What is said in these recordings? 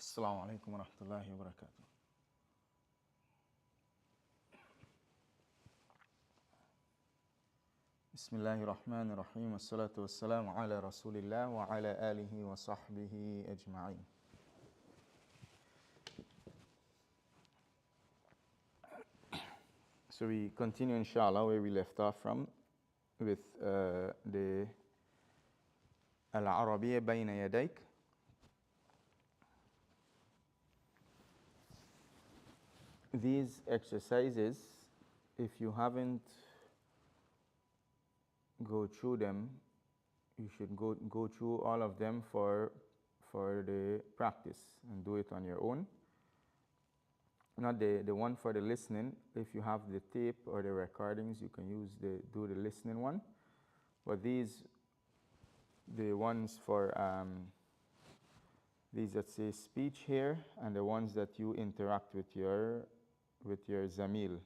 السلام عليكم ورحمة الله وبركاته. بسم الله الرحمن الرحيم والصلاة والسلام على رسول الله وعلى آله وصحبه أجمعين. So we continue inshallah where we left off from with the Al-Arabiyya Bayna Yadayk. These exercises, if you haven't go through them, you should go through all of them for the practice and do it on your own. Not the one for the listening. If you have the tape or the recordings, you can do the listening one. But the ones for these that say speech here, and the ones that you interact with your zamil.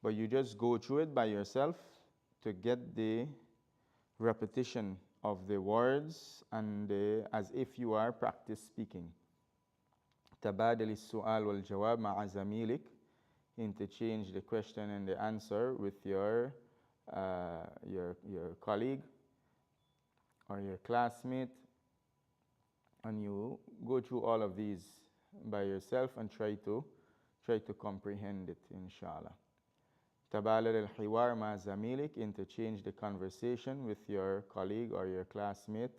But you just go through it by yourself to get the repetition of the words and as if you are practice speaking. تبادل السؤال والجواب مع زميلك. Interchange the question and the answer with your colleague or your classmate, and you go through all of these by yourself and try to comprehend it, inshallah. تبادل الحوار مع زميلك. Interchange the conversation with your colleague or your classmate.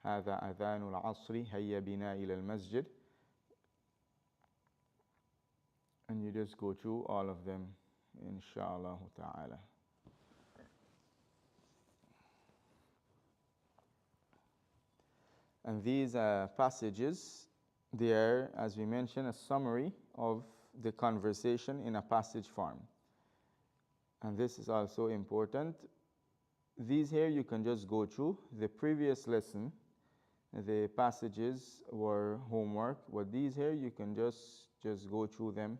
هذا أذان العصر هيا بنا إلى المسجد. And you just go through all of them, inshallah ta'ala. And these passages, they are, as we mentioned, a summary of the conversation in a passage form. And this is also important. These here you can just go through. The previous lesson, the passages were homework. But these here you can just go through them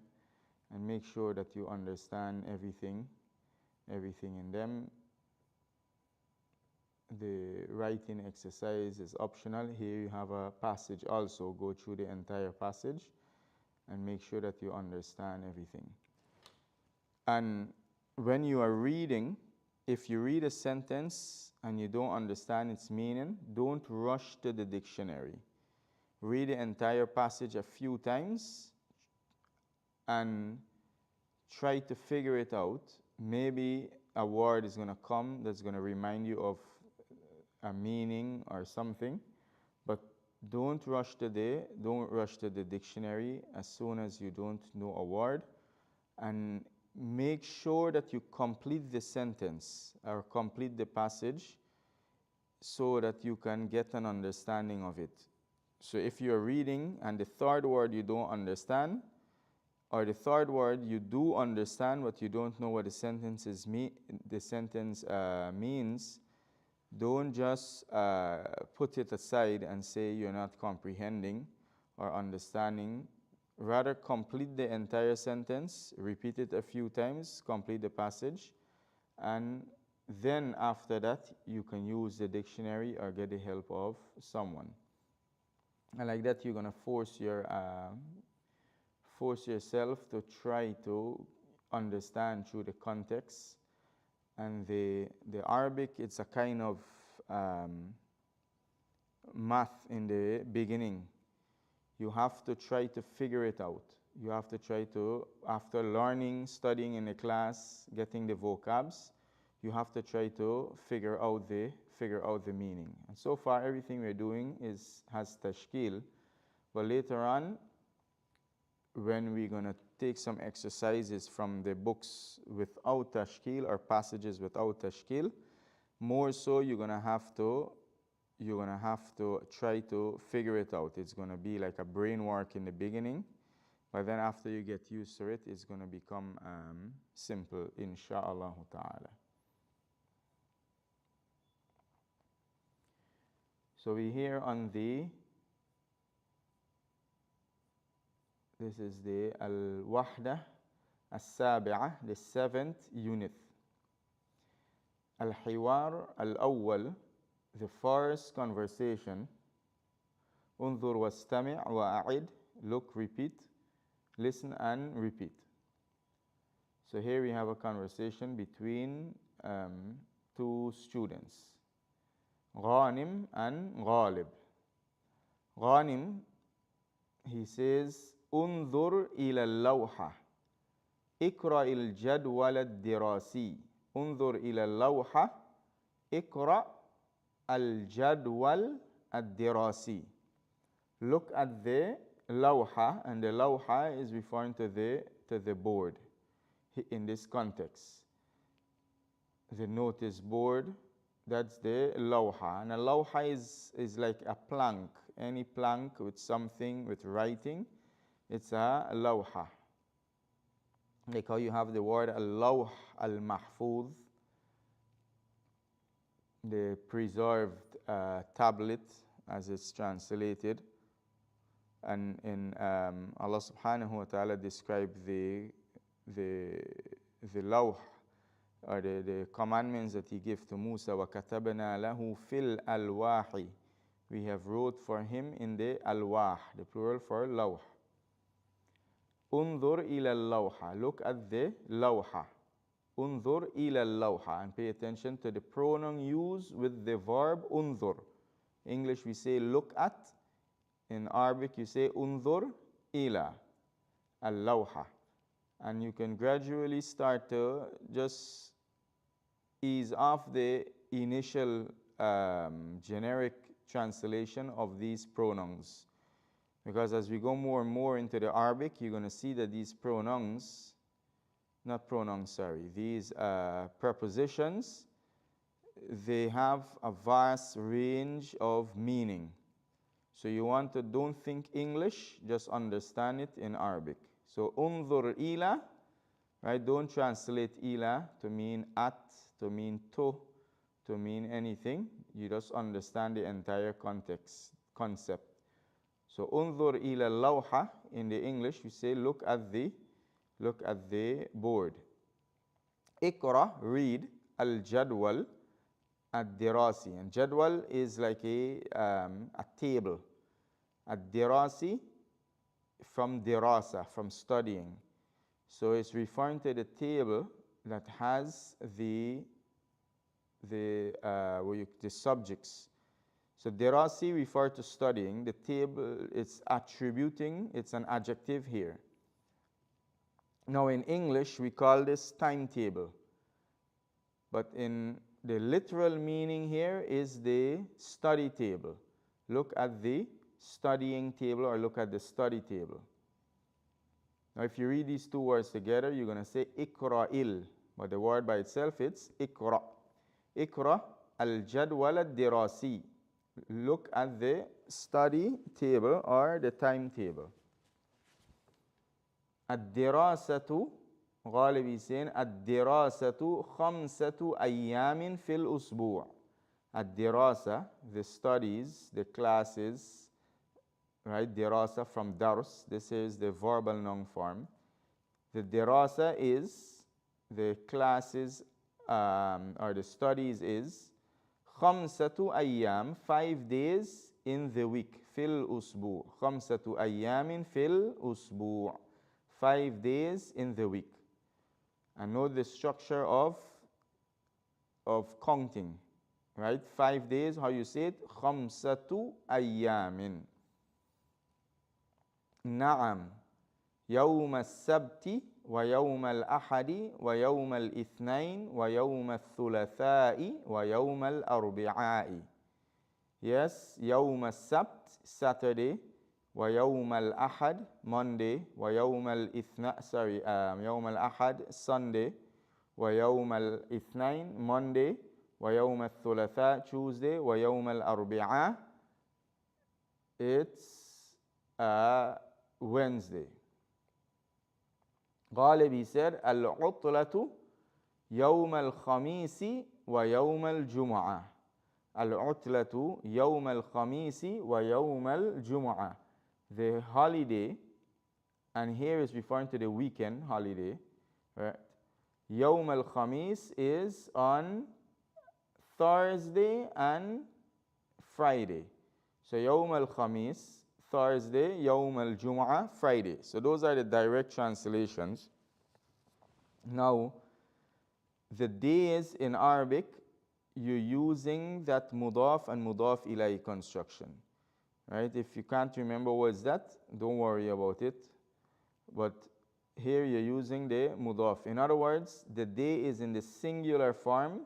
and make sure that you understand everything in them. The writing exercise is optional. Here you have a passage also. Go through the entire passage and make sure that you understand everything. And when you are reading, if you read a sentence and you don't understand its meaning, don't rush to the dictionary. Read the entire passage a few times and try to figure it out. Maybe a word is going to come that's going to remind you of a meaning or something, but don't rush to the dictionary as soon as you don't know a word, and make sure that you complete the sentence or complete the passage so that you can get an understanding of it. So if you're reading and the third word you don't understand, or the third word you do understand but you don't know what the sentence means, don't just put it aside and say you're not comprehending or understanding. Rather, complete the entire sentence, repeat it a few times, complete the passage, and then after that you can use the dictionary or get the help of someone. And like that you're going to force yourself to try to understand through the context. And the Arabic, it's a kind of math in the beginning. You have to try to figure it out. You have to try to, after learning, studying in the class, getting the vocabs, you have to try to figure out the meaning. And so far, everything we're doing has tashkil. But later on, when we're going to take some exercises from the books without tashkil or passages without tashkil, more so you're going to have to try to figure it out. It's going to be like a brain work in the beginning, but then after you get used to it, it's going to become simple, insha'Allah ta'ala. So we're here on this is the Al-Wahda Al-Sabi'ah, the 7th unit. Al-Hiwar Al-Awwal, the first conversation, انظر واستمع وأعد. Look, repeat. Listen and repeat. So here we have a conversation between two students, Ghanim and Ghalib. Ghanim, he says, انظر إلى اللوحة اقرأ الجدول الدراسي. انظر إلى اللوحة اقرأ الجدول الدراسي. Look at the lawha, and the lawha is referring to the board in this context. The notice board, that's the lawha. And a lawha is like a plank. Any plank with something, with writing, it's a lawha. Like how you have the word al-lawh al-mahfuz, the preserved tablet, as it's translated. And in Allah subhanahu wa ta'ala described the lawh, or the commandments that he gave to Musa. وَكَتَبْنَا لَهُ فِي الْأَلْوَاحِ. We have wrote for him in the alwah, the plural for lawh. Unzur ila al-lawha. Look at the lawha. Unzur ila al-lawha. And pay attention to the pronoun used with the verb unzur. English we say look at. In Arabic you say unzur ila al-lawha. And you can gradually start to just ease off the initial generic translation of these pronouns. Because as we go more and more into the Arabic, you're going to see that these pronouns, these prepositions, they have a vast range of meaning. So you want to, don't think English, just understand it in Arabic. So unzur ila, right? Don't translate ila to mean at, to mean to mean anything. You just understand the entire concept. So unzur ila lawha, in the English we say look at the board. Iqra, read, al jadwal ad-dirasi. And jadwal is like a table. Ad-dirasi, from dirasa, from studying. So it's referring to the table that has the subjects. So dirasi refer to studying. The table, it's attributing, it's an adjective here. Now in English we call this timetable. But in the literal meaning here is the study table. Look at the studying table, or look at the study table. Now if you read these two words together, you're going to say ikra'il. But the word by itself, it's ikra. Ikra al-jadwal ad-dirasi. Look at the study table or the timetable. Ad-dirasatu, Ghalib is saying, ad-dirasatu khamsatu ayyamin fil usbu'. Ad-dirasa, the studies, the classes, right? Dirasa from dars. This is the verbal noun form. The dirasa is the classes or the studies is khamsatu ayyam, 5 days in the week. Fil usbu'. Khamsatu ayyamin fil usbu'. 5 days in the week. And note the structure of counting. Right? 5 days, how you say it? Khamsatu ayyamin. Na'am. يوم السبت ويوم الأحد ويوم الاثنين ويوم الثلاثاء ويوم الأربعاء. Yes, يوم السبت, Saturday, ويوم الأحد, Monday, ويوم يوم الأحد, Sunday, ويوم الاثنين, Monday, ويوم الثلاثاء, Tuesday, ويوم الأربعاء, it's Wednesday. Ghalib, he said, al-utlatu yawm al-khamisi wa yawm al-jum'ah. Al-utlatu yawm al-khamisi wa yawm al-jum'ah. The holiday, and here is referring to the weekend holiday, right? Yawm al-khamis is on Thursday and Friday. So Yawm al-Khamis, Thursday, Yawm al-Jum'ah, Friday. So those are the direct translations. Now, the days in Arabic, you're using that mudaf and mudaf ilay construction. Right? If you can't remember what's that, don't worry about it. But here you're using the mudaf. In other words, the day is in the singular form,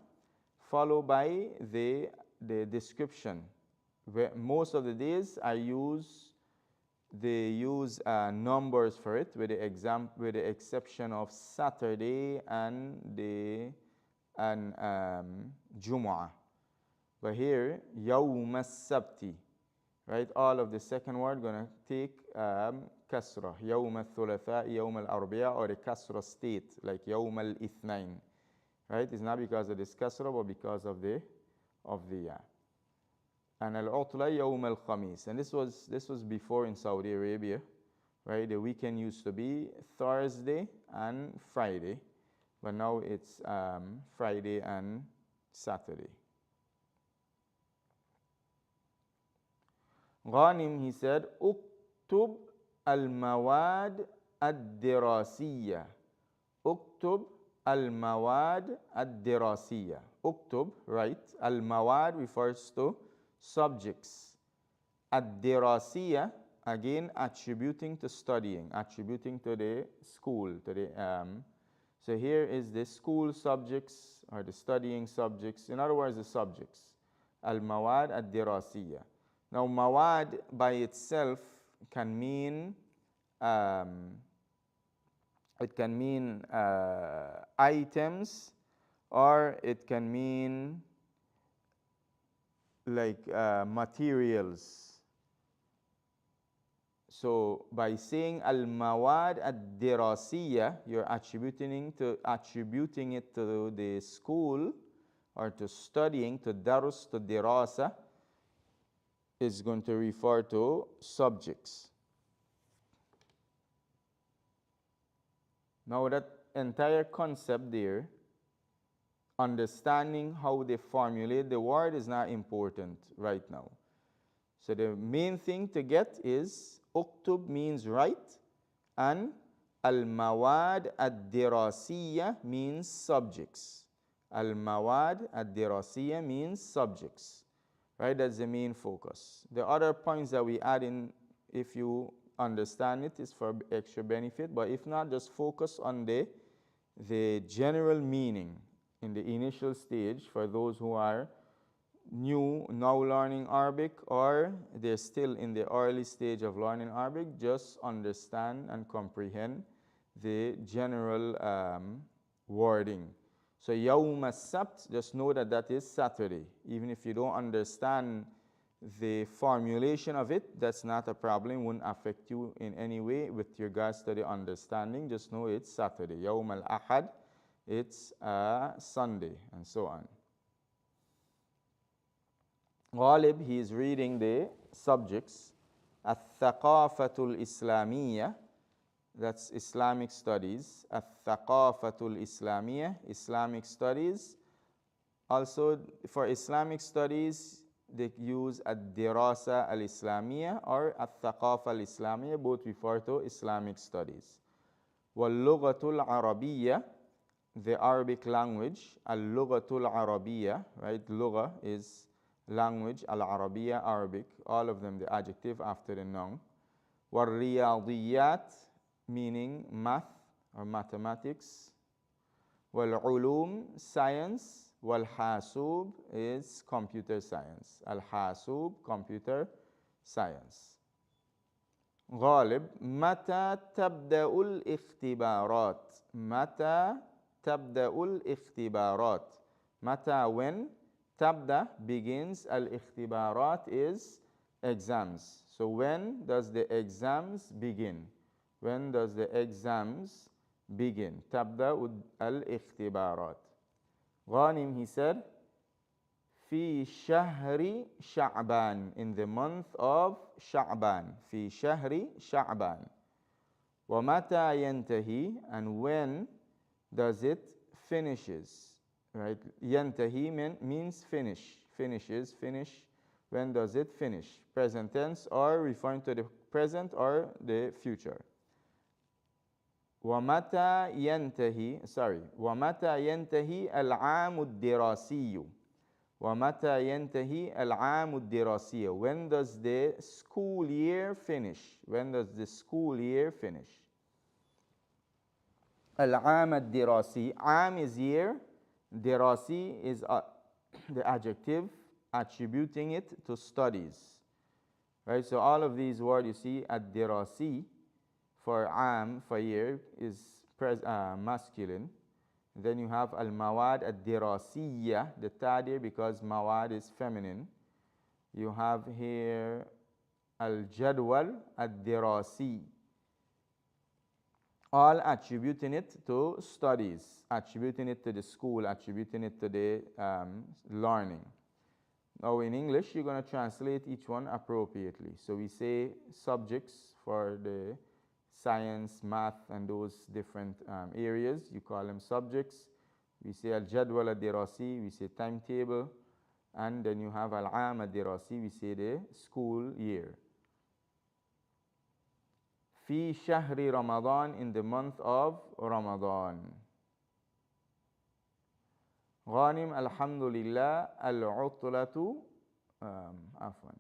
followed by the description. Where most of the days they use numbers for it, with the exception of Saturday and Jumu'ah. But here, Yawm as-Sabti, right? All of the second word gonna take kasra. Yawm al-Thulatha, Yawm al-Arbi'a, or the kasra state, like Yawm al-Ithnain, right? It's not because of this kasra, but because of the and al-Utla Yawm al-Khamis. And this was before in Saudi Arabia, right? The weekend used to be Thursday and Friday, but now it's Friday and Saturday. Ghanim, he said, Uktub al-Mawad ad-Dirasiyya. Uktub al-Mawad ad-Dirasiyya. Uktub, right? Al-Mawad refers to subjects. Ad-Dirasiyya, again, attributing to studying, attributing to the school, so here is the school subjects or the studying subjects. In other words, the subjects. Al-Mawad ad-Dirasiyya. Now, mawad by itself can mean items, or it can mean like materials. So by saying al-mawad ad-dirasiyya, you're attributing it to the school, or to studying, to darus, to dirasa, is going to refer to subjects. Now that entire concept there, understanding how they formulate the word is not important right now. So the main thing to get is uktub means write, and al-mawad ad-dirasiyya means subjects. Al-mawad ad-dirasiyya means subjects. Right, that's the main focus. The other points that we add in, if you understand it, is for extra benefit. But if not, just focus on the general meaning in the initial stage for those who are new, now learning Arabic, or they're still in the early stage of learning Arabic. Just understand and comprehend the general wording. So Yawm as-Sabt, just know that that is Saturday. Even if you don't understand the formulation of it, that's not a problem. It won't affect you in any way with regards to the understanding. Just know it's Saturday. Yawm al-Ahad, it's Sunday, and so on. Ghalib, he is reading the subjects. Al-Thaqafatul Islamiyya, that's Islamic studies. Al-Thaqafatul Islamiyya, Islamic studies. Also, for Islamic studies, they use Ad-Dirasa al-Islamiyya or Al-Thaqafa al-Islamiyya, both refer to Islamic studies. Wal-Lughatul Arabiyya, the Arabic language. Al-Lughatul Arabiyya, right? Lugha is language, Al-Arabiyya, Arabic. All of them, the adjective after the noun. Wal-Riyadiyat, meaning math or mathematics. Wal-ulum, science. Wal-hasub is computer science. Al-hasub, computer science. Ghalib, mata tabda'ul ikhtibarat. Mata tabda'ul ikhtibarat. Mata, when. Tabda, begins. Al-ikhtibarat is exams. So when does the exams begin? When does the exams begin? Tabda al-ikhtibarat. Ghanim, he said, fi shahri Sha'ban, in the month of Sha'ban. Fi shahri Sha'ban. Wa mata yantahi, and when does it finishes? Right? Yantahi means finish. Finishes, finish. When does it finish? Present tense or referring to the present or the future. ومتى ينتهي العام الدراسي. ومتى ينتهي العام الدراسي. When does the school year finish? When does the school year finish? العام الدراسي. عام is year. دراسي is the adjective attributing it to studies. Right? So all of these words you see at dirasi for am, for year, is masculine. Then you have al-mawad ad-dirasiyya, the tadir, because mawad is feminine. You have here al-jadwal ad-dirasi, all attributing it to studies, attributing it to the school, attributing it to the learning. Now in English, you're going to translate each one appropriately. So we say subjects for the science, math, and those different areas. You call them subjects. We say al-jadwal al-dirasi, we say timetable. And then you have al-aam al-dirasi, we say the school year. Fi shahri Ramadan, in the month of Ramadan. Ghanim, alhamdulillah, al-utlatu, afwan.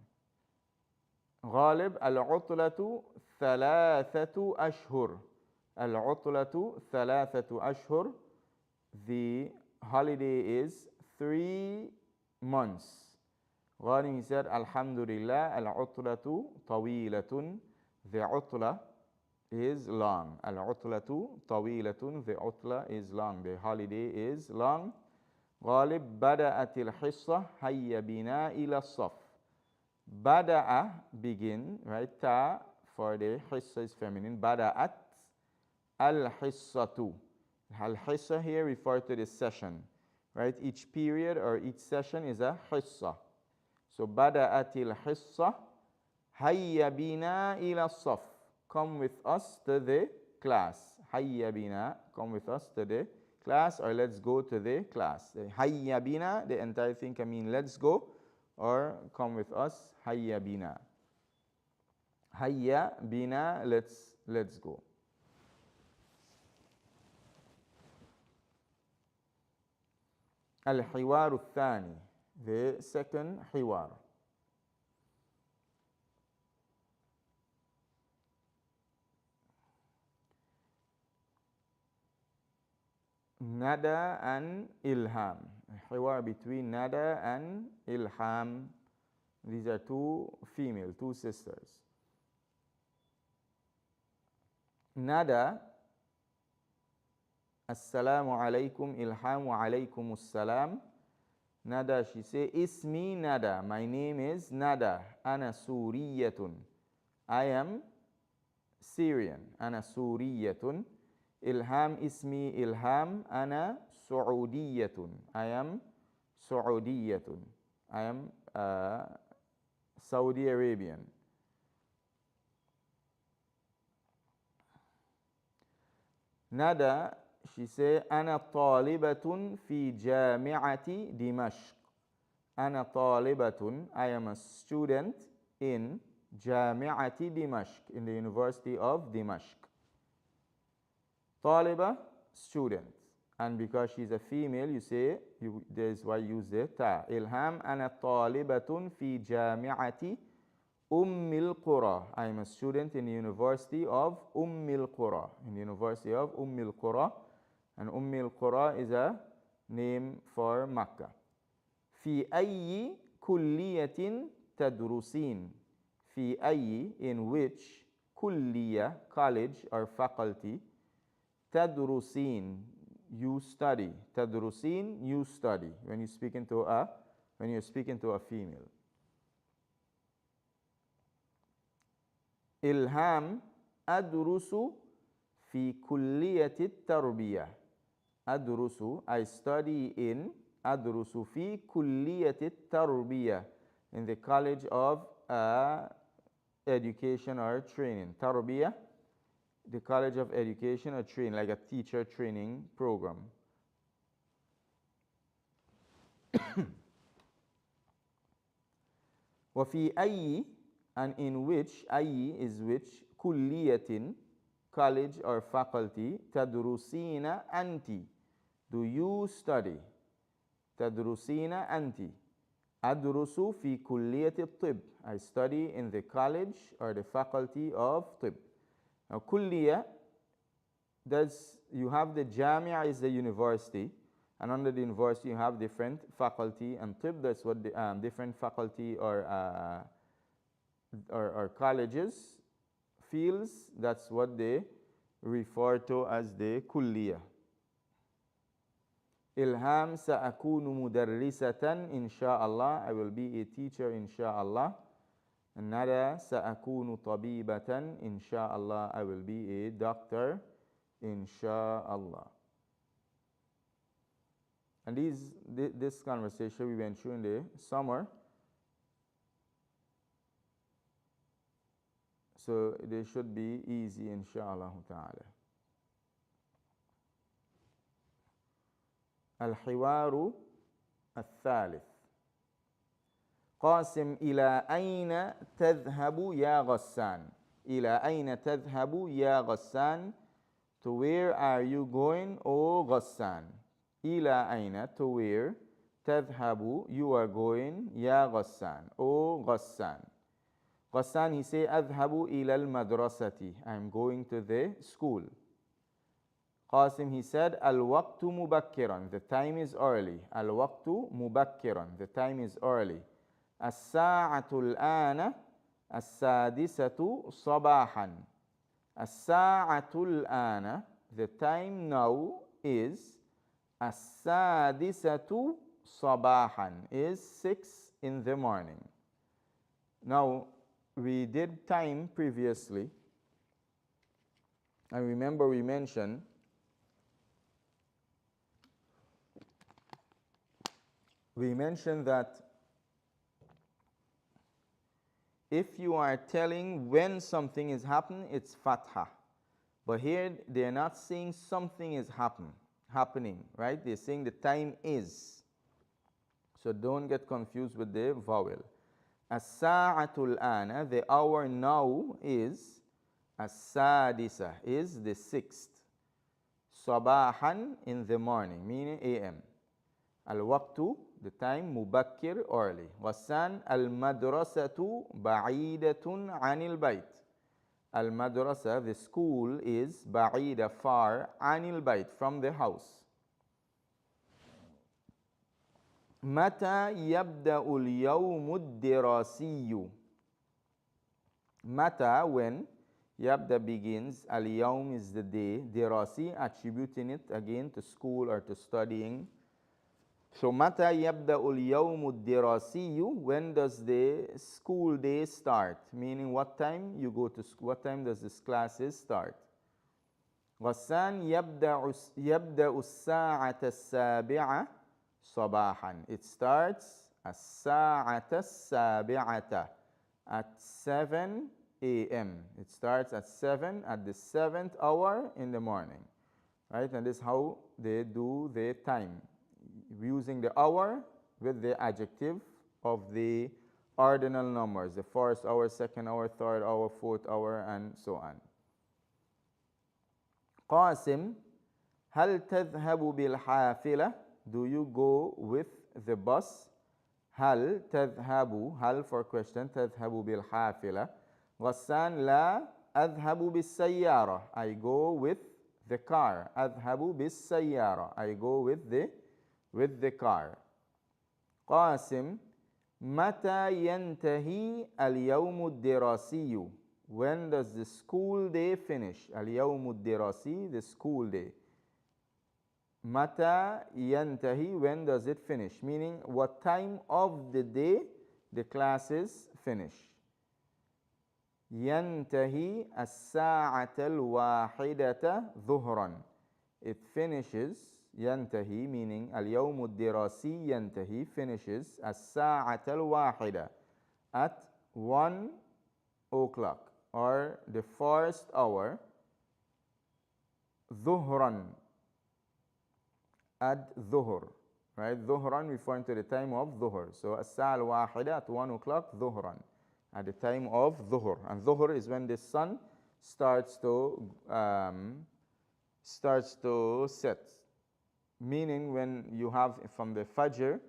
Ghalib, al-utlatu, thalathatu ashhur. Al-utlatu, thalathatu ashhur. The holiday is 3 months. Ghanim, he said, alhamdulillah, al-utlatu tawilatun. The utla is long. Al-utlatu tawilatun. The utla is long. The holiday is long. غالب بدأت الحصة هيا بنا إلى الصف. بدأ, begin, right? Ta for the hissa is feminine. بدأت الحصة. Al-hissa here refer to the session, right? Each period or each session is a hissa. So بدأت الحصة هيا بنا إلى الصف. Come with us to the class. هيا بنا, come with us to the class, or let's go to the class. Hayya bina, the entire thing can mean let's go, or come with us. Hayya bina. Hayya bina, let's go. Al-hiwar al-thani, the second hiwar. Nada and Ilham. Hiwar between Nada and Ilham. These are two female, two sisters. Nada, Assalamu alaikum, Ilham wa alaikum assalam. Nada, she say, Ismi Nada, my name is Nada. Ana Suriyatun. I am Syrian. Ana Suriyatun. Ilham ismi Ilham, ana Saudiyatun. I am Saudiyatun. I am Saudi Arabian. Nada, she say, ana talibatun fi jami'ati Dimashq. Ana talibatun, I am a student in Jami'ati Dimashq, in the University of Dimashq. Taliba, student. And because she's a female, you say, there's why you use the ta. Ilham, ana talibatun fi jami'ati Ummil Qura. I am a student in the University of Ummil Qura. In the University of Ummil Qura. And Ummil Qura is a name for Makkah. Fi ayyi kulliyatin tadrusin. Fi ayyi, in which, kulliya, college or faculty, tadrusin, you study. Tadrusin, you study. When you're speaking to a female. Ilham, adrusu fi kulliyati tarbiyah. Adrusu, I study in. Adrusu fi kulliyati tarbiyah, in the college of education or training. Tarbiyah, the College of Education or Training, like a teacher training program. وفي أي, and in which, أي is which, كلية, college or faculty, تدرسين أنت, do you study, تدرسين أنت. أدرس في كلية الطب, I study in the college or the faculty of طب. Now كلية, you have the Jamia is the university, and under the university you have different faculty, and طب, that's what the different faculty or colleges, fields, that's what they refer to as the كلية. Ilham, سأكون مدرسة إن شاء الله, I will be a teacher إن شاء الله. Nada, سأكون طبيبة إن شاء الله, I will be a doctor إن شاء الله. And this conversation we went through in the summer, so they should be easy inshallah ta'ala. الحوار الثالث. قاسم إلى أين تذهب يا غسان. إلى أين تذهب يا غسان. To where are you going, O غسان. إلى أين, to where. تذهب, you are going. يا غسان, O غسان. غسان, he say أذهب إلى المدرسة, I'm going to the school. Qasim, he said, Al-waqtu mubakkiran, the time is early. Al-waqtu mubakkiran, the time is early. As-sa'atu al-ana, as-sadisatu sabahan. As-sa'atu al-ana, the time now is as-sadisatu sabahan, is 6 in the morning. Now, we did time previously, and remember we mentioned that if you are telling when something is happening, it's fatha. But here they're not saying something is happening, right? They're saying the time is. So don't get confused with the vowel. As-sa'atul ana, the hour now is as-sadisa, is the 6th. Sabahan, in the morning, meaning AM. Al-waqtu, the time, mubakkir, early. Ghassan, al-madrasatu ba'idatun anil bayt. Al-madrasa, the school, is ba'ida, far, anil bayt, from the house. Mata yabda'u al-yawmu ad-dirasiyu. Mata, when. Yabda begins. Al-yawm is the day. Dirasi, attributing it again to school or to studying. So, mata yabda'u al-yawmu ad-dirasiyu, when does the school day start? Meaning, what time you go to school, what time does this classes start? Ghassan yabda'u as-sa'ata as-sabi'a sabahan. It starts as-sa'ata as-sabi'ata, at 7 a.m. It starts at 7, at the 7th hour in the morning. Right? And this is how they do their time, using the hour with the adjective of the ordinal numbers, the first hour, second hour, third hour, fourth hour, and so on. Qasim, هل تذهب بالحافلة? Do you go with the bus? هل تذهب, هل for question, تذهب بالحافلة. غسان, لا أذهب بالسيارة, I go with the car. أذهب بالسيارة, I go with the car. قاسم, متى ينتهي اليوم الدراسي? When does the school day finish? اليوم الدراسي, the school day. متى ينتهي, when does it finish? Meaning, what time of the day the classes finish. ينتهي الساعة الواحدة ظهرا. It finishes, ينتهي, meaning اليوم الدراسي ينتهي, finishes الساعة الواحدة, at 1 o'clock, or the first hour. ظهرا, at ظهر, right? Dhuhran referring to the time of dhuhr. So as-sa'a al-wahida at 1 o'clock, dhuhran, at the time of dhuhr. And dhuhr is when the sun starts to set. Meaning when you have from the fajr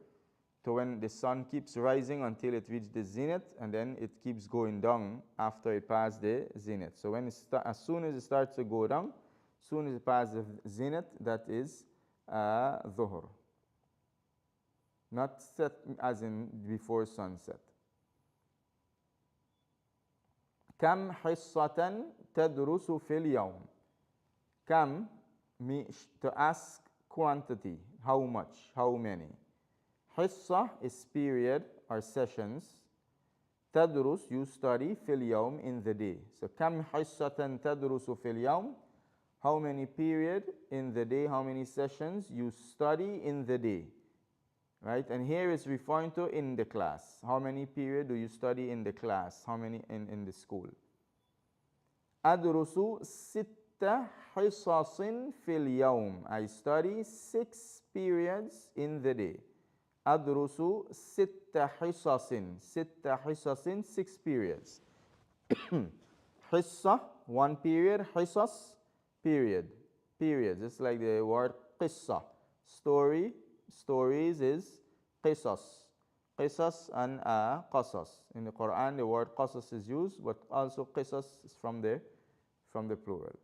to when the sun keeps rising until it reaches the zenith, and then it keeps going down after it passes the zenith. So when as soon as it starts to go down, as soon as it passes the zenith, that is dhuhr. Not set as in before sunset. كم حصة تدرس في اليوم. كم, to ask quantity, how much, how many. حصة is period or sessions. تدرس, you study, في اليوم, in the day. So كم حصة تدرس في اليوم, how many period in the day, how many sessions you study in the day. Right? And here it's referring to in the class. How many period do you study in the class? How many in the school? أدرس 6 حصص في اليوم. I study 6 periods in the day. أدرس 6 حصص. 6 حصص, 6 periods. حصة, 1 period. حصص, period. Periods. It's like the word قصة. Story. Stories is qisas. Qisas and qasas. In the Quran, the word qasas is used, but also qisas is from the plural.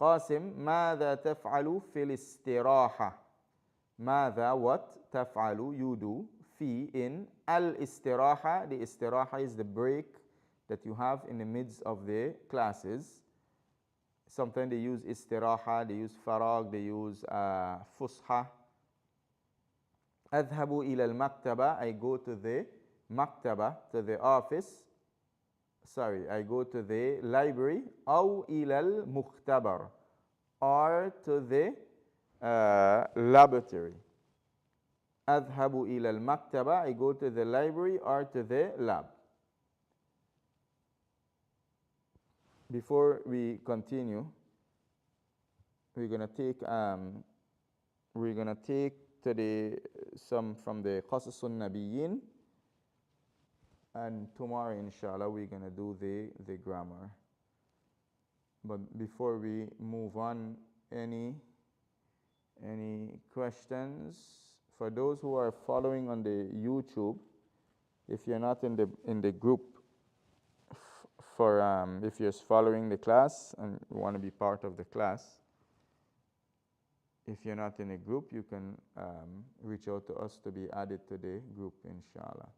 Qasim, ماذا تفعل في الاستراحة. ماذا, what, تفعل, you do, في, in, al-istiraha. The istiraha is the break that you have in the midst of the classes. Sometimes they use istiraha, they use farag, they use fusha. أذهب إلى المكتبة. I go to the maktaba, to the office. Sorry, I go to the library. أو إلى المختبر, or to the laboratory. أذهب إلى المكتبة. I go to the library or to the lab. Before we continue, we're gonna take some from the Qasasun Nabiyyin, and tomorrow inshallah we're going to do the grammar. But before we move on, any questions? For those who are following on the YouTube, if you're not in the group, if you're following the class and you want to be part of the class, if you're not in a group, you can reach out to us to be added to the group, inshallah.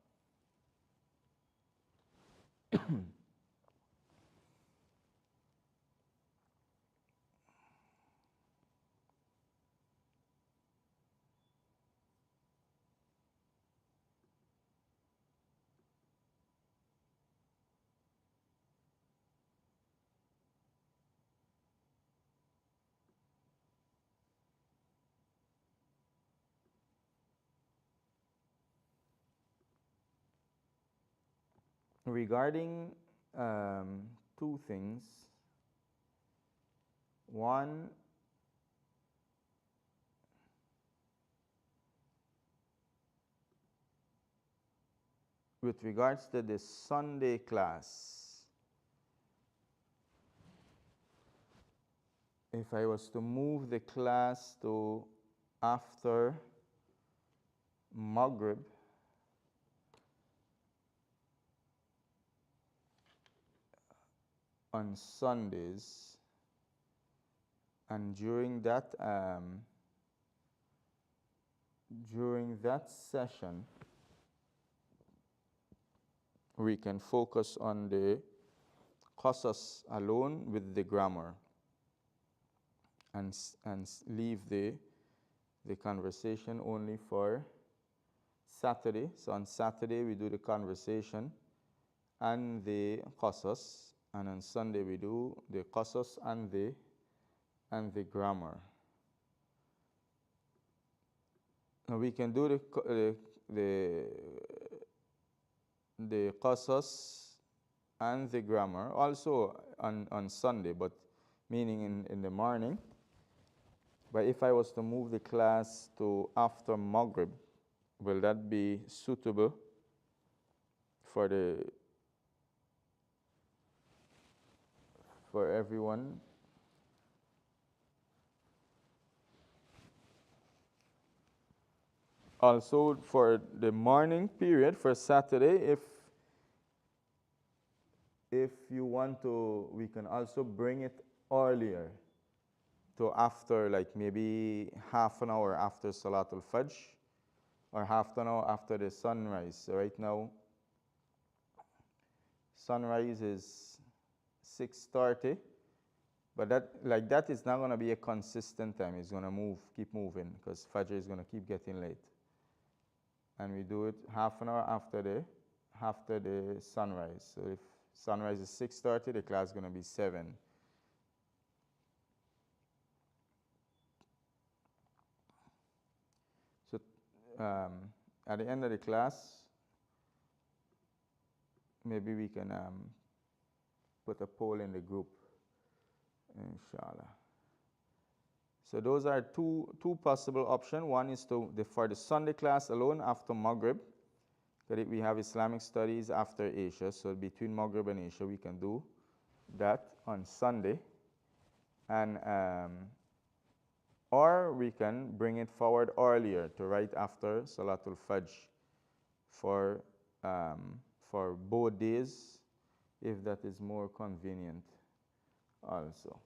Regarding 2 things. One, with regards to the Sunday class, if I was to move the class to after Maghrib, on Sundays, and during that session we can focus on the qasas alone with the grammar, and leave the conversation only for Saturday. So on Saturday we do the conversation and the qasas, and on Sunday we do the qasas and the grammar. Now we can do the qasas and the grammar also on Sunday, but meaning in the morning. But if I was to move the class to after Maghrib, Will that be suitable for everyone? Also, for the morning period for Saturday, if you want to, we can also bring it earlier to after, like maybe half an hour after Salatul Fajr or half an hour after the sunrise. So right now, sunrise is 6:30, but that is not going to be a consistent time. It's going to keep moving because Fajr is going to keep getting late. And we do it half an hour after the sunrise. So if sunrise is 6:30, the class is going to be 7. So at the end of the class, maybe we can put a poll in the group, inshallah. So those are two possible options. One is for the Sunday class alone after Maghrib. We have Islamic studies after Isha, so between Maghrib and Isha we can do that on Sunday, and or we can bring it forward earlier to right after Salatul Fajr for both days, if that is more convenient also.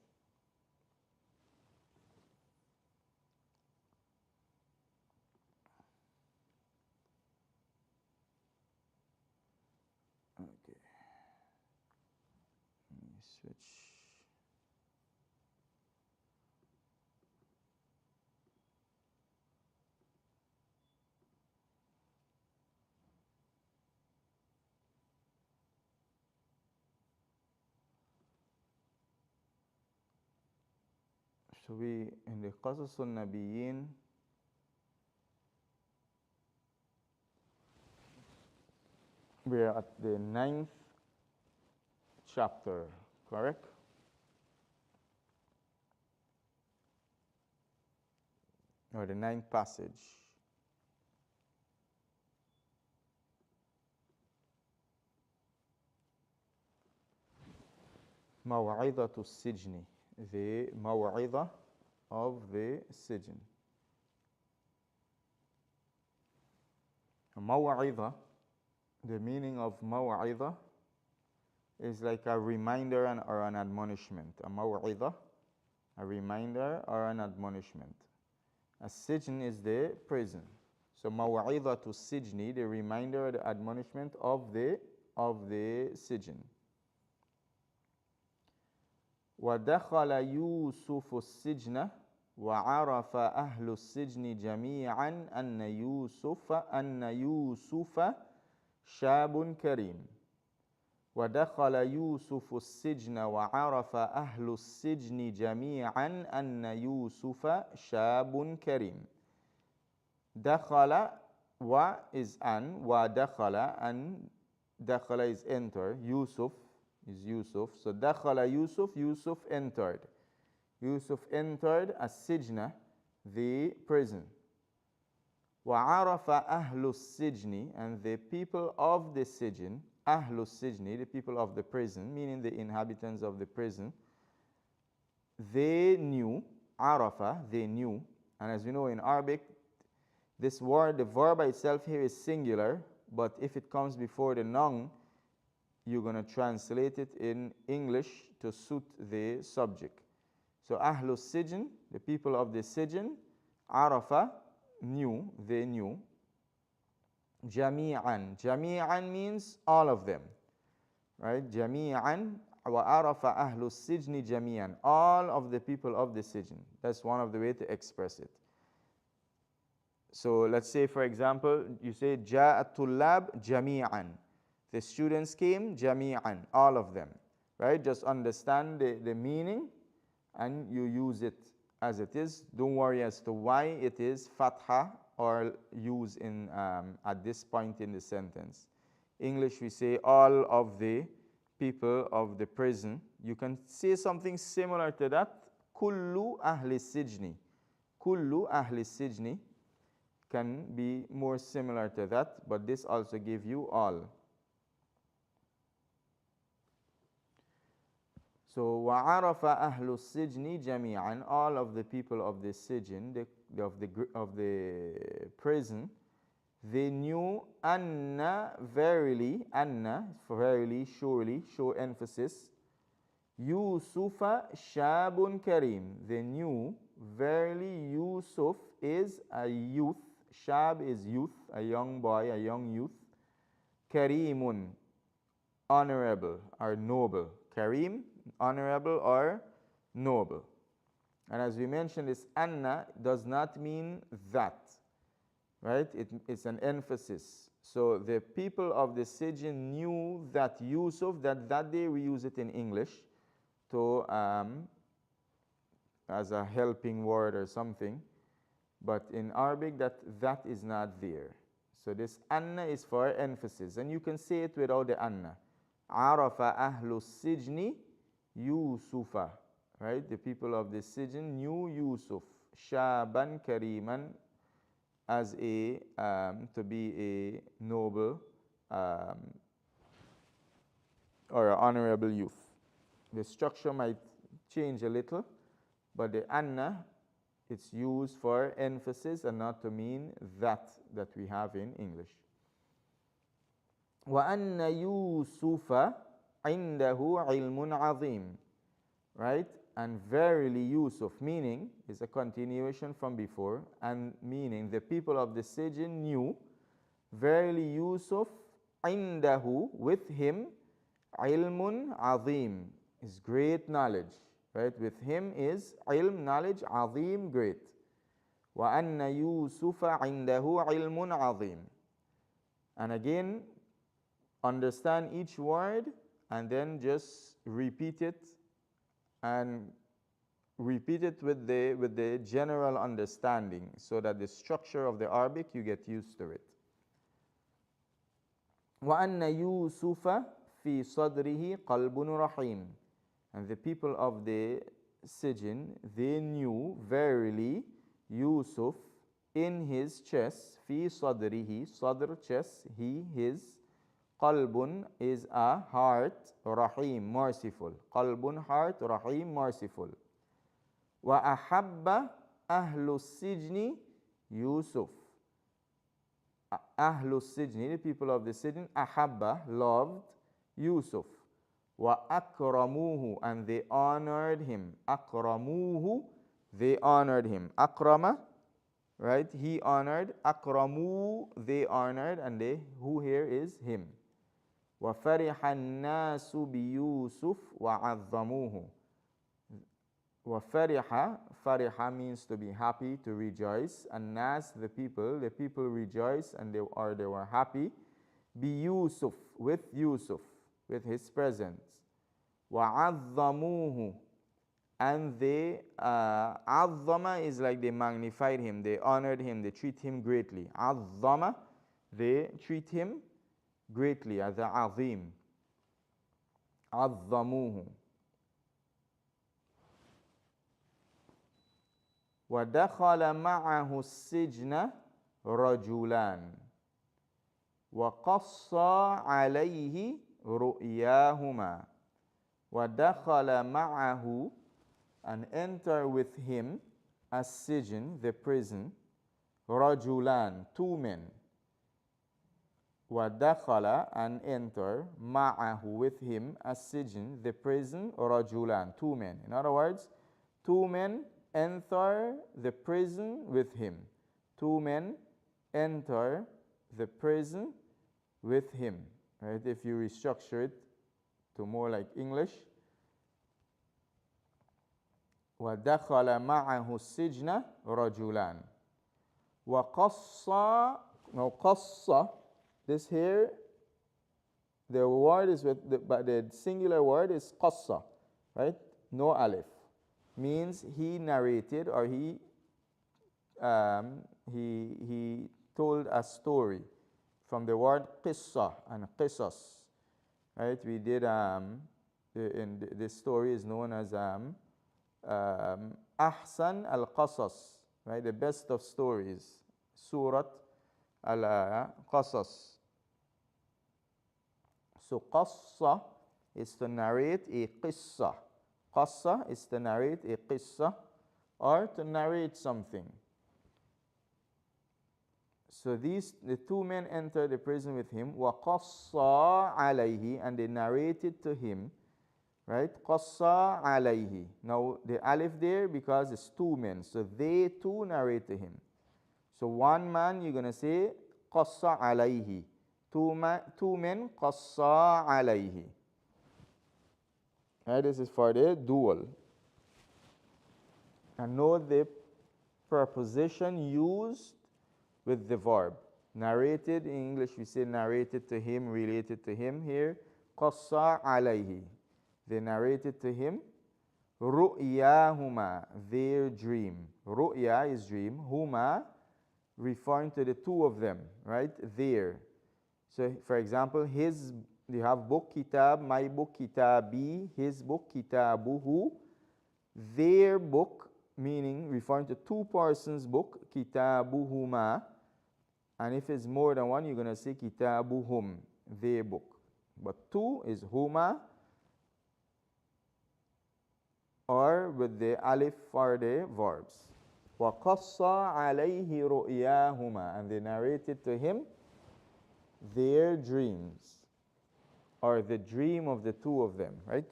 Okay, let me switch. So we, in the Qasasun Nabiyyin, we are at the 9th chapter, correct? Or the 9th passage. Maw'idatu Sijni, the Maw'idah of the Sijn. Maw'idah, the meaning of Maw'idah is like a reminder or an admonishment. A Maw'idah, a reminder or an admonishment. A Sijn is the prison. So Maw'idatu Sijni, the reminder or the admonishment of the Sijn. وَدَخَلَ يُوسُفُ السِّجْنَ وَعَرَفَ أَهْلُ السِّجْنِ جَمِيعًا أَنَّ يُوسُفَ شَابٌ كَرِيمٌ. وَدَخَلَ يُوسُفُ السِّجْنَ وَعَرَفَ أَهْلُ السِّجْنِ جَمِيعًا أَنَّ يُوسُفَ شَابٌ كَرِيمٌ. دَخَلَ wa is an, وَدَخَلَ, and dakhala is enter. Yusuf is Yusuf. So dakhala Yusuf entered. Yusuf entered as-sijna, the prison. وَعَرَفَ أَهْلُ السِّجْنِ, and the people of the sijn, أهل السجن, the people of the prison, meaning the inhabitants of the prison, they knew, عَرَفَ, they knew, and as we know in Arabic, this word, the verb by itself here is singular, but if it comes before the noun, you're going to translate it in English to suit the subject. So Ahlus Sijn, the people of the Sijn, Arafa, knew, they knew. Jami'an. Jami'an means all of them. Right? Jami'an wa arafa ahlus sijni jami'an. All of the people of the Sijn. That's one of the ways to express it. So let's say, for example, you say Ja'at tullab jami'an. The students came jami'an, all of them. Right? Just understand the meaning and you use it as it is. Don't worry as to why it is fatha or used in at this point in the sentence. English, we say all of the people of the prison. You can say something similar to that. Kullu ahli sijni. Kullu ahli sijni can be more similar to that, but this also gives you all. So وَعَرَفَ أَهْلُ السِّجْنِ جَمِيعًا, all of the people of the sijn, of the prison, they knew anna, verily, anna, verily, surely, show emphasis, Yusufa shabun kareem. They knew verily Yusuf is a youth, shab is youth, a young boy, a young youth, kareemun, honorable or noble. Kareem, honorable or noble. And as we mentioned, this anna does not mean that, right? It's an emphasis. So the people of the Sijin knew that Yusuf, that day we use it in English to as a helping word or something, but in Arabic that is not there. So this anna is for emphasis, and you can say it without the anna. Arafa ahlu sijni Yusufa, right? The people of the Sijn knew Yusuf, shaban kariman, as a to be a noble or an honorable youth. The structure might change a little, but the anna, it's used for emphasis and not to mean that we have in English. وَأَنَّ يُوسُفَ عِنْدَهُ عِلْمٌ عَظِيمٌ, right? And verily Yusuf, meaning, is a continuation from before, and meaning the people of the Sijn knew, verily Yusuf, عِنْدَهُ, with him, ilmun azim, is great knowledge, right? With him is ilm, knowledge, azim, great. وَأَنَّ يُوسُفَ عِنْدَهُ عِلْمٌ عَظِيمٌ. And again, understand each word and then just repeat it, and repeat it with the general understanding, so that the structure of the Arabic, you get used to it. وَأَنَّ يُوسُفَ فِي صَدْرِهِ قَلْبٌ رَحِيمٌ. And the people of the Sijn, they knew verily Yusuf in his chest, fi sadrihi, sadr, chest, he, his, qalbun is a heart, rahim, merciful. Qalbun, heart, rahim, merciful. Wa ahabba ahlu sijni Yusuf. Ahlu sijni, the people of the Sijn, ahabba, loved Yusuf. Wa akramuhu, and they honored him. Akramuhu, they honored him. Akrama, right? He honored. Akramu, they honored, and they, who here is him. Wa fariha an-nasu bi Yusuf wa azzamuhu. Wa fariha, fariha means to be happy, to rejoice. And nas, the people rejoiced, and they were happy. Bi Yusuf, with his presence. وَعَظَّمُوهُ, and they, عَظَّمَ is like they magnified him, they honored him, they treat him greatly. عَظَّمَ, they treat him greatly as a azim. عَظَّمُوهُ. وَدَخَلَ مَعَهُ السِّجْنَ رَجُلَانِ وَقَصَّ عَلَيْهِ رُؤْيَاهُمَا. وَدَخَلَ مَعَهُ, and enter with him, as-sijn, the prison, rajulan, two men. وَدَخَلَ, and enter, مَعَهُ, with him, as-sijn, the prison, rajulan, two men. In other words, two men enter the prison with him. Two men enter the prison with him. Right? If you restructure it to more like English, وَدَخَلَ مَعَهُ السِّجْنَ رَجُلًا وَقَصَّ. Now قَصَّ, this here, the word is with but the singular word is قَصَّ, right? No alif. Means he narrated, or he told a story, from the word qissa and qisas. Right? We did this story is known as ahsan al-qasas, right? The best of stories. Surat Al-Qasas. So qassa is to narrate a qissa. Qassa is to narrate a qissa or to narrate something. So the two men entered the prison with him. وَقَصَّا عَلَيْهِ, and they narrated to him. Right? قَصَّا عَلَيْهِ. Now the alif there because it's two men. So they too narrate to him. So one man you're going to say قَصَّا عَلَيْهِ. Two men قَصَّا عَلَيْهِ. Right? This is for the dual. And note the preposition used with the verb. Narrated, in English we say narrated to him, related to him. Here, qassa alayhi. They narrated to him. Ru'yahuma, their dream. Ru'ya is dream. Huma, referring to the two of them, right? Their. So, for example, you have book kitab, my book kitabi, his book kitabuhu. Their book, meaning referring to two persons' book, kitabuhuma. And if it's more than one, you're going to say kitabuhum, their book. But two is huma, or with the alif for the verbs. وَقَصَّ عَلَيْهِ رُؤْيَاهُمَا, and they narrated to him their dreams, or the dream of the two of them, right?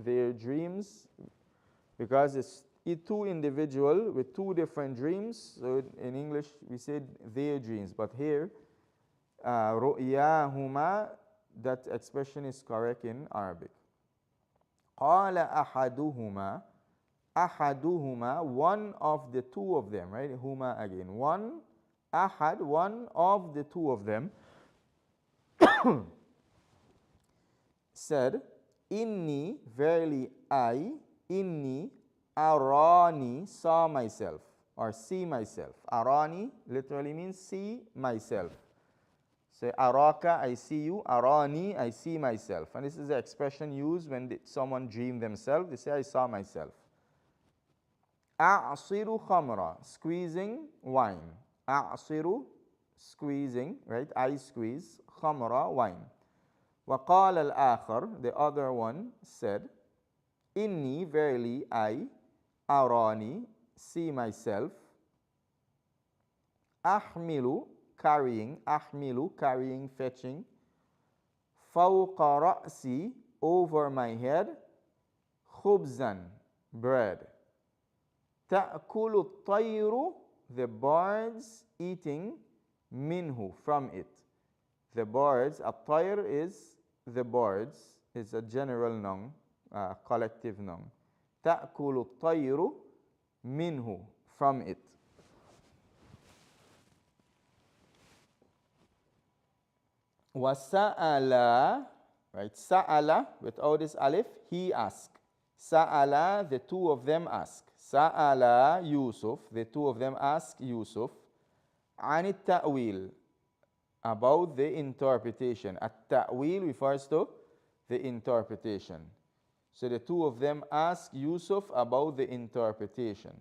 Their dreams, because it's two individual with two different dreams. So in English we said their dreams, but here ru'yahuma, that expression is correct in Arabic. Qala ahaduhuma, ahaduhuma, one of the two of them, right? Huma again, one, ahad, one of the two of them said, inni, verily I, inni, arani, saw myself, or see myself. Arani literally means see myself. Say araka, I see you. Arani, I see myself. And this is the expression used when someone dream themselves. They say, I saw myself. A'asiru khamra, squeezing wine. A'asiru, squeezing, right? I squeeze. Khamra, wine. وقال الآخر, the other one said, inni, verily I, arani, see myself. Ahmilu, carrying. Ahmilu, carrying, fetching. Fawqa ra'si, over my head. Khubzan, bread. Ta'kulu tayru, the birds eating. Minhu, from it. The birds, at-tayr is the birds, it's a general noun, collective noun. Ta'kulu tayru minhu, from it. Wasa'ala, right? Sa'ala, without this alif, he asked. Sa'ala, the two of them asked. Sa'ala Yusuf, the two of them asked Yusuf. Anit ta'wil, about the interpretation. At-ta'wil refers to the interpretation. So the two of them asked Yusuf about the interpretation.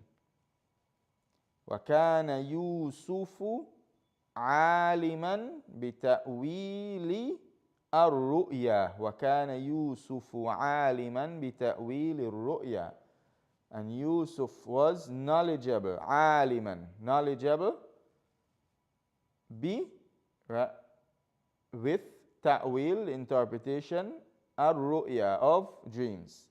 وَكَانَ يُوسُفُ عَالِمًا بِتَأْوِيلِ الرُّؤْيَا. وَكَانَ يُوسُفُ عَالِمًا بِتَأْوِيلِ الرُّؤْيَا. And Yusuf was knowledgeable. عَالِمًا, knowledgeable. With ta'wil, interpretation, ar-ru'ya, of dreams.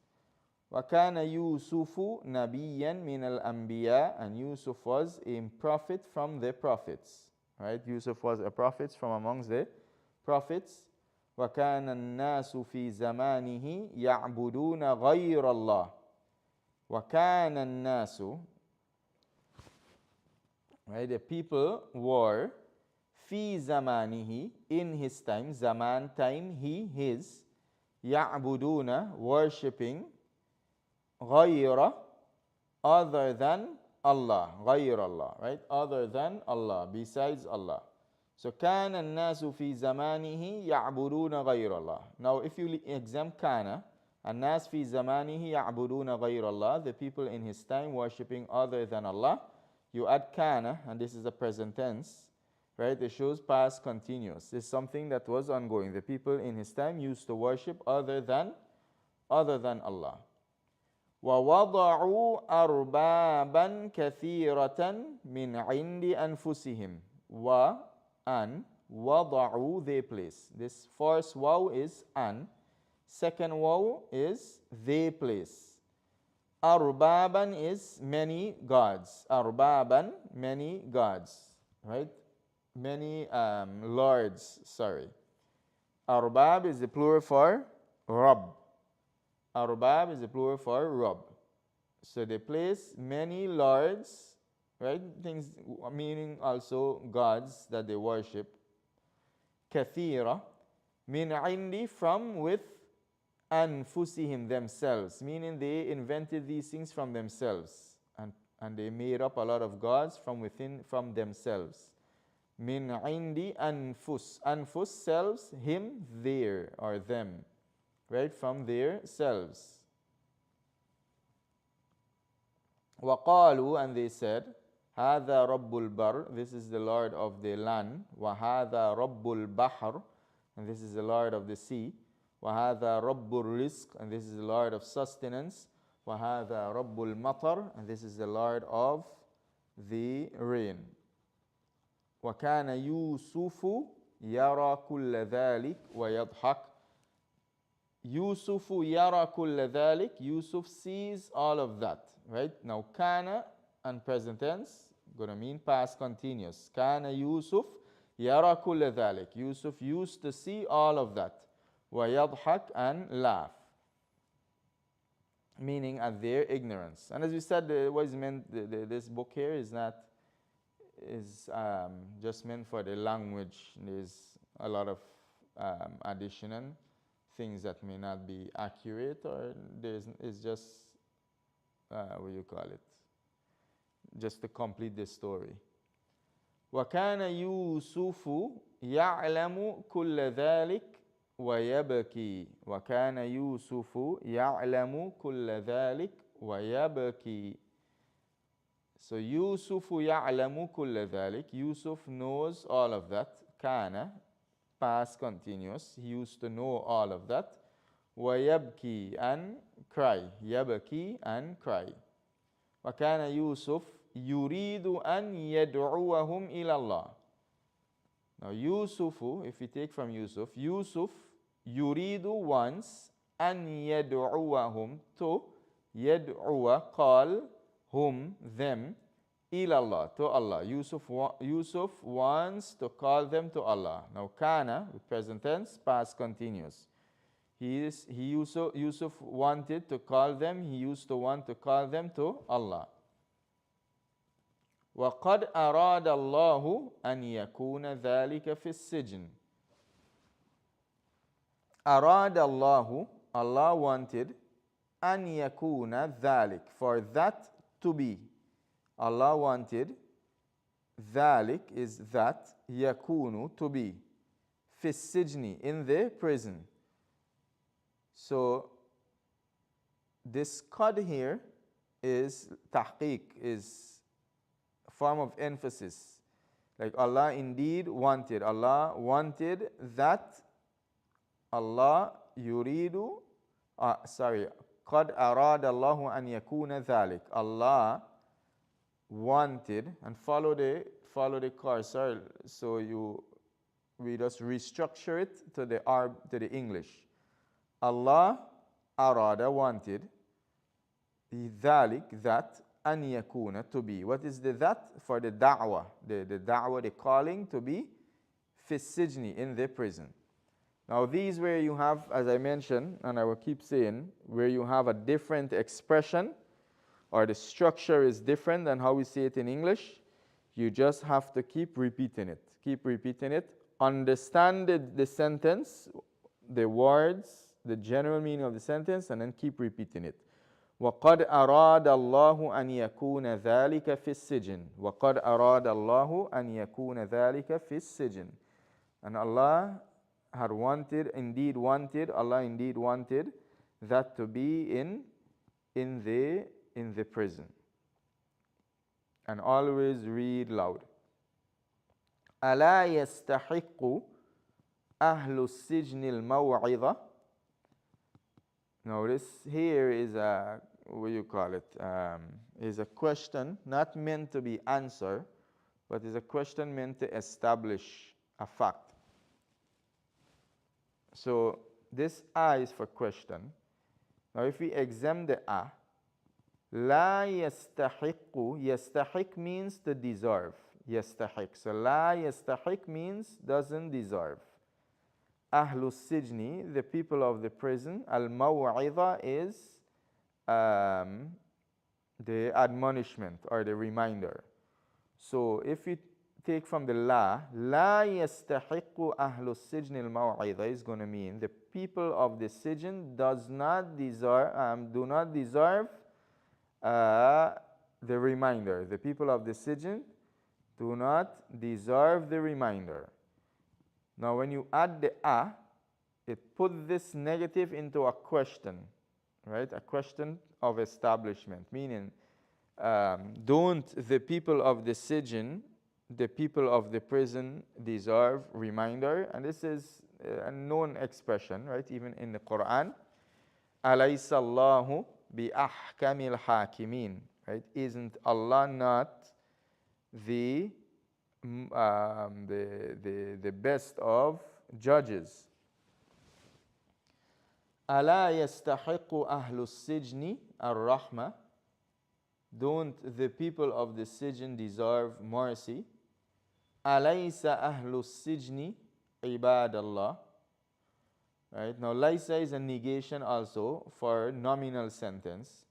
وَكَانَ يُوسُفُ نَبِيًّا مِنَ الْأَنْبِيَاءِ, and Yusuf was a prophet from the prophets. Right? Yusuf was a prophet from amongst the prophets. وَكَانَ النَّاسُ فِي زَمَانِهِ يَعْبُدُونَ غَيْرَ اللَّهِ. وَكَانَ النَّاسُ, right? The people were fi zamanihi, in his time, zaman, time, he, his, ya'buduna, worshipping, ghayra, other than Allah, ghayra Allah, right? Other than Allah, besides Allah. So, kana an-nasu fi zamanihi ya'buduna ghayra Allah. Now, if you exempt kana, an-nas fi zamanihi ya'buduna ghayra Allah, the people in his time worshipping other than Allah, you add kana, and this is a present tense, right? It shows past continuous. It's something that was ongoing. The people in his time used to worship other than Allah. وَوَضَعُوا أَرْبَابًا كَثِيرَةً مِنْ عِنْدِ أَنفُسِهِمْ and وَضَعُوا they place. This first waw is an. Second waw is they place. Arbaban is many gods. Arbaban, many gods. Right? Many lords, sorry. Arbab is the plural for Rabb. Arbab is the plural for Rabb. So they place many lords, right? Things meaning also gods that they worship. Kathira, min indi, from with anfusihim, themselves, meaning they invented these things from themselves, and they made up a lot of gods from within, from themselves. Min indi anfus, anfus, selves, him, their, or them, right, from their selves. وقالوا, and they said, هذا رب البر, this is the Lord of the land. وهذا رب البحر, and this is the Lord of the sea. وهذا رب الرزق, and this is the Lord of sustenance. وهذا رب المطر, and this is the Lord of the rain. وكان يوسف يرى كل ذلك ويضحك. Yusuf yara kulla dhalik. Yusuf sees all of that. Right? Now, kana and present tense gonna mean past continuous. Kana Yusuf yara kulla dhalik. Yusuf used to see all of that. Wa yadhak, and laugh. Meaning at their ignorance. And as we said, what is meant, this book here is not just meant for the language. There's a lot of addition things that may not be accurate, or it's just what you call it, just to complete the story. وَكَانَ يُوسُفُ يَعْلَمُ كُلَّ ذَلِكَ وَيَبْكِي. وَكَانَ يُوسُفُ يَعْلَمُ كُلَّ ذَلِكَ وَيَبْكِي. So Yusuf يَعْلَمُ كُلَّ ذَلِكَ. Yusuf knows all of that. Kana, past continuous. He used to know all of that. وَيَبْكِي, and cry. يَبْكِي, and cry. وَكَانَ يُوسُف يُرِيدُ أَنْ يَدْعُوَهُمْ إِلَى اللَّهِ. Now Yusufu, if we take from Yusuf, Yusuf yuridu wants, an yad'uwahum, to yad'uwa, call, hum, them, ilallah, to Allah. Yusuf wants to call them to Allah. Now kana, with present tense, past continuous. Yusuf wanted to call them, he used to want to call them to Allah. وَقَدْ أَرَادَ اللَّهُ أَنْ يَكُونَ ذَلِكَ فِي السِّجْنِ. أَرَادَ اللَّهُ, Allah wanted, أَنْ يَكُونَ ذَلِكَ, for that to be. Allah wanted, ذَلِكَ is that, يَكُونُ, to be, فِي السِّجْنِ, in the prison. So this qad here is tahqiq, is form of emphasis. Like Allah indeed wanted. Allah wanted that. Allah yuridu. Qad arada Allahu an yakuna dhalik. Allah wanted, and follow the cursor. So we just restructure it to the English. Allah arada, wanted, dhalik, that, an yakuna, to be. What is the that? For the da'wah. The da'wah, the calling, to be fi sijni, in the prison. Now these where you have, as I mentioned, and I will keep saying, where you have a different expression, or the structure is different than how we say it in English, you just have to keep repeating it. Keep repeating it. Understand the sentence, the words, the general meaning of the sentence, and then keep repeating it. وَقَدْ أَرَادَ اللَّهُ أَنْ يَكُونَ ذَلِكَ فِي السِّجْنِ. وَقَدْ أَرَادَ اللَّهُ أَنْ يَكُونَ ذَلِكَ فِي السِّجْنِ. And Allah had wanted, Allah indeed wanted that to be in the prison. And always read loud. ألا يستحق أهل السجن الموعظة. Now this here is a, what do you call it, is a question not meant to be answered, but is a question meant to establish a fact. So this A is for question. Now if we examine the A, لا يستحق, يستحق means to deserve. يستحق. So لا يستحق means doesn't deserve. أهل السجن, the people of the prison. الموعظة is the admonishment or the reminder. So if we take from the لا يستحق أهل السجن الموعظة is going to mean the people of the sijin does not deserve, do not deserve the reminder. The people of the sijin do not deserve the reminder. Now when you add the a, it puts this negative into a question, right? A question of establishment, meaning don't the people of the sijin, the people of the prison, deserve reminder? And this is a known expression, right? Even in the Quran. أَلَيْسَ اللَّهُ بِأَحْكَمِ الْحَاكِمِينَ. Right? Isn't Allah not the best of judges? أَلَا يَسْتَحِقُّ أَهْلُ السِّجْنِ الرَّحْمَةِ. Don't the people of the sijin deserve mercy? أَلَيْسَ أَهْلُ السِّجْنِ عِبَادَ اللَّهِ. Right? Now, laysa is a negation also for nominal sentence.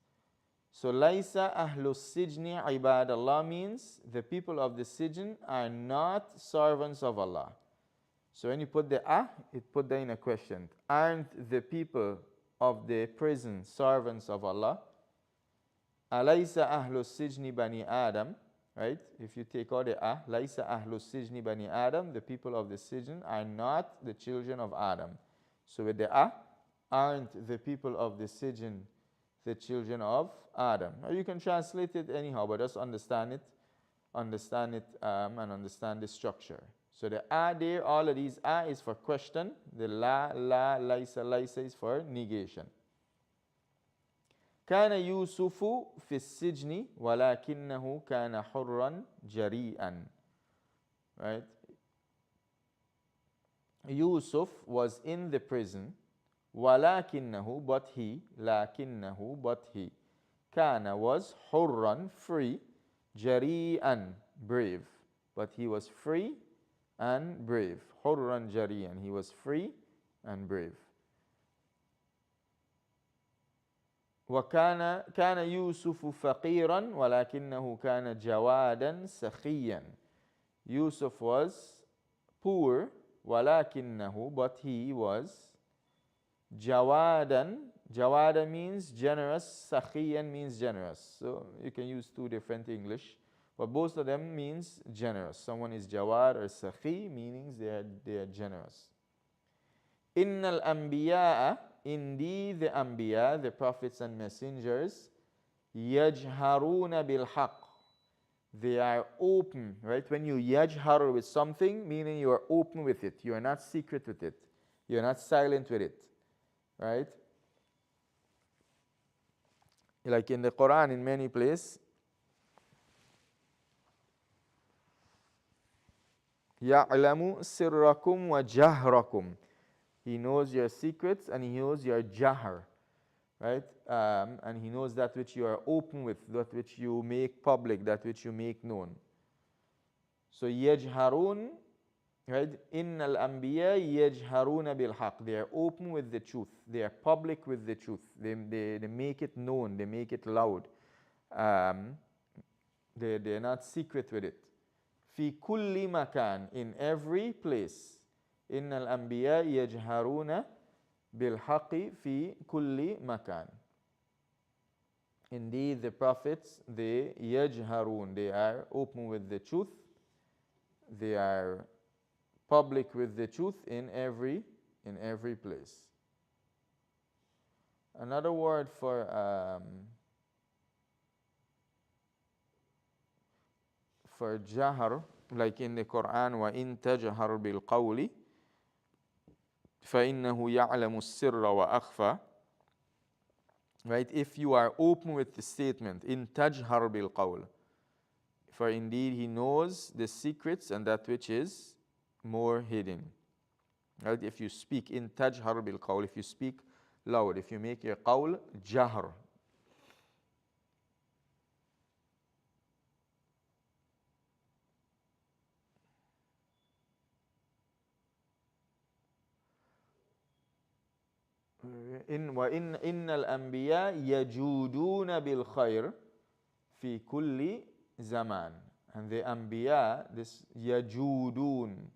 So, laysa ahlu sijni ibadallah means the people of the sijin are not servants of Allah. So, when you put the it put that in a question. Aren't the people of the prison servants of Allah? Alaysa ahlu sijni bani Adam. Right? If you take out the laysa ahlu sijni bani Adam, the people of the sijin are not the children of Adam. So with the aren't the people of the sijin the children of Adam? Or you can translate it anyhow, but just understand it, and understand the structure. So the there, all of these is for question. The laysa is for negation. كان يوسف في السجن ولكنه كان حرا جريئا. Right? Yusuf was in the prison, وَلَكِنَّهُ but he, لَكِنَّهُ but he, كَانَ was حُرًّا free, جَرِيئًا brave, but he was free and brave. حُرًّا جَرِيئًا, he was free and brave. وَكَانَ يُوسُفُ فَقِيرًا وَلَكِنَّهُ كَانَ جَوَادًا سَخِيًّا. Yusuf was poor, وَلَكِنَّهُ but he was jawadan. Jawada means generous, sakhiyan means generous. So you can use two different English, but both of them means generous. Someone is jawad or sakhi, meaning they are generous. Innal anbiya'a, indeed the anbiya, the prophets and messengers, yajharuna bil haqq, they are open, right? When you yajhar with something, meaning you are open with it. You are not secret with it. You are not silent with it, right? Like in the Quran, in many places, يَعْلَمُ سِرَّكُمْ وَجَهْرَكُمْ. He knows your secrets and he knows your jahr, right? And he knows that which you are open with, that which you make public, that which you make known. So yajharun, right? Innal anbiya yajharuna bil haqq. They are open with the truth. They are public with the truth. They make it known. They make it loud. They are not secret with it. Fi kulli makan, in every place. Innal anbiya yajharuna bil haqqi fi kulli makan. Indeed, the prophets, they yajharun, they are open with the truth. They are public with the truth in every place. Another word for for jahar, like in the Quran, وَإِن تَجْهَرْ بِالْقَوْلِ فَإِنَّهُ يَعْلَمُ السِّرَّ وَأَخْفَى. Right? If you are open with the statement, in tajhar bil qawl, for indeed he knows the secrets and that which is more hidden. Right? If you speak in tajhar bil qawl, if you speak loud, if you make your qawl jahr. إن الأنبياء يجودون بالخير في كل زمان. And the Anbiya, this yajudun.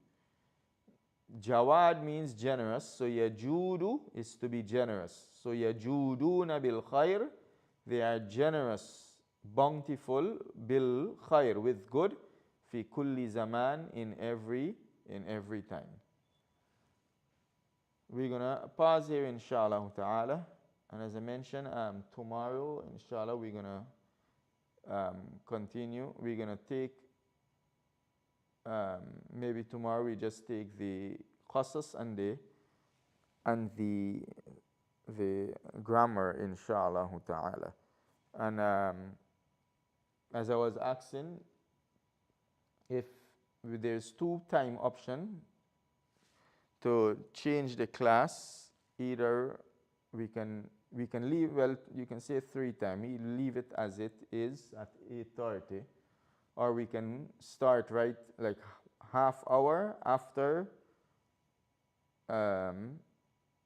Jawad means generous, so yajudu is to be generous. So yajuduna bil khair, they are generous, bountiful, bil khair, with good, fi kulli zaman, in every time. We're gonna pause here, inshallah ta'ala, and as I mentioned, tomorrow, inshallah, we're gonna continue. We're gonna take maybe tomorrow we just take the qasas and the grammar, inshallah ta'ala. And as I was asking, if there's two time option to change the class, either we can leave, well, you can say 3 times, we leave it as it is at 8:30, or we can start right like half hour after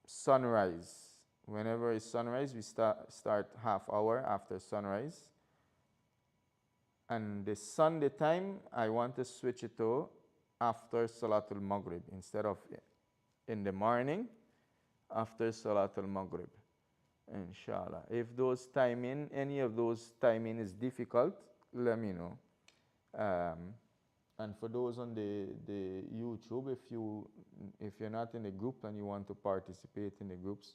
sunrise. Whenever it's sunrise, we start half hour after sunrise. And the Sunday time, I want to switch it to after Salatul Maghrib instead of in the morning after Salatul Maghrib, inshallah. If those timing, any of those timing is difficult, let me know. And for those on the YouTube, if you're not in a group and you want to participate in the groups,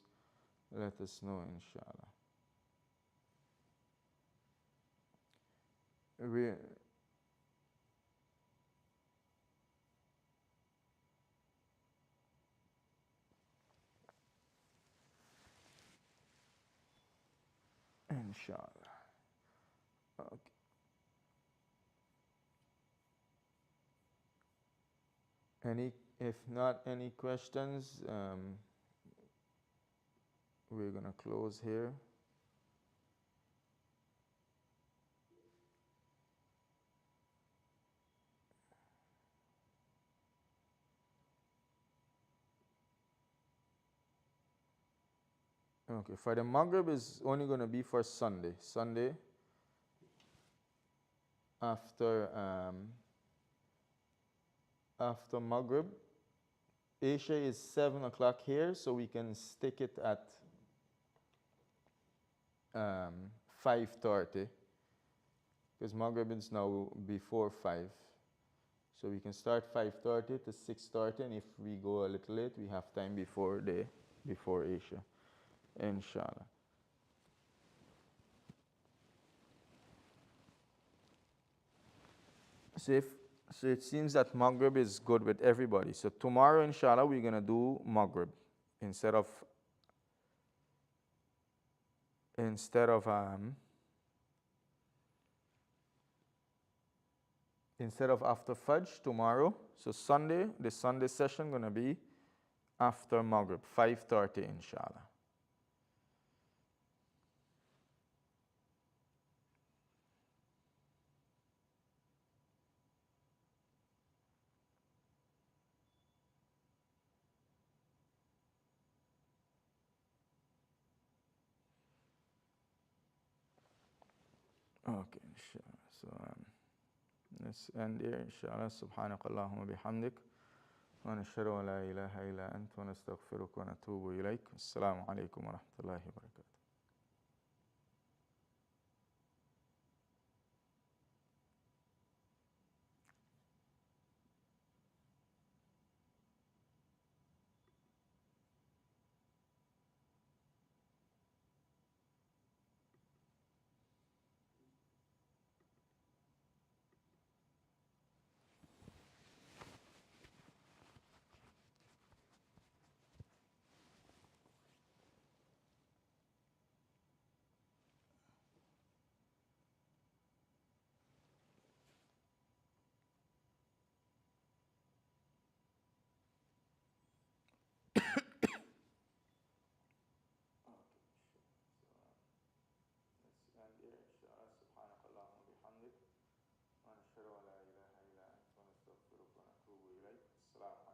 let us know, inshallah. Inshallah. Okay. If not any questions, we're gonna close here. Okay, for the Maghrib is only gonna be for Sunday. Sunday after Maghrib. Isha is 7 o'clock here, so we can stick it at 5:30, because Maghrib is now before 5. So we can start 5:30 to 6:30, and if we go a little late, we have time before Isha, inshallah. So it seems that Maghrib is good with everybody. So tomorrow, inshallah, we're gonna do Maghrib instead of after Fajr tomorrow. So the Sunday session gonna be after Maghrib, 5:30, inshallah. Okay, inshallah. So let's end here, inshallah. Subhanak Allahumma bihamdik. Wa nashhadu an la ilaha illa anta wa nastaghfiruka wa natubu ilayk. Assalamu alaikum wa rahmatullahi wa barakatuh. Salaam.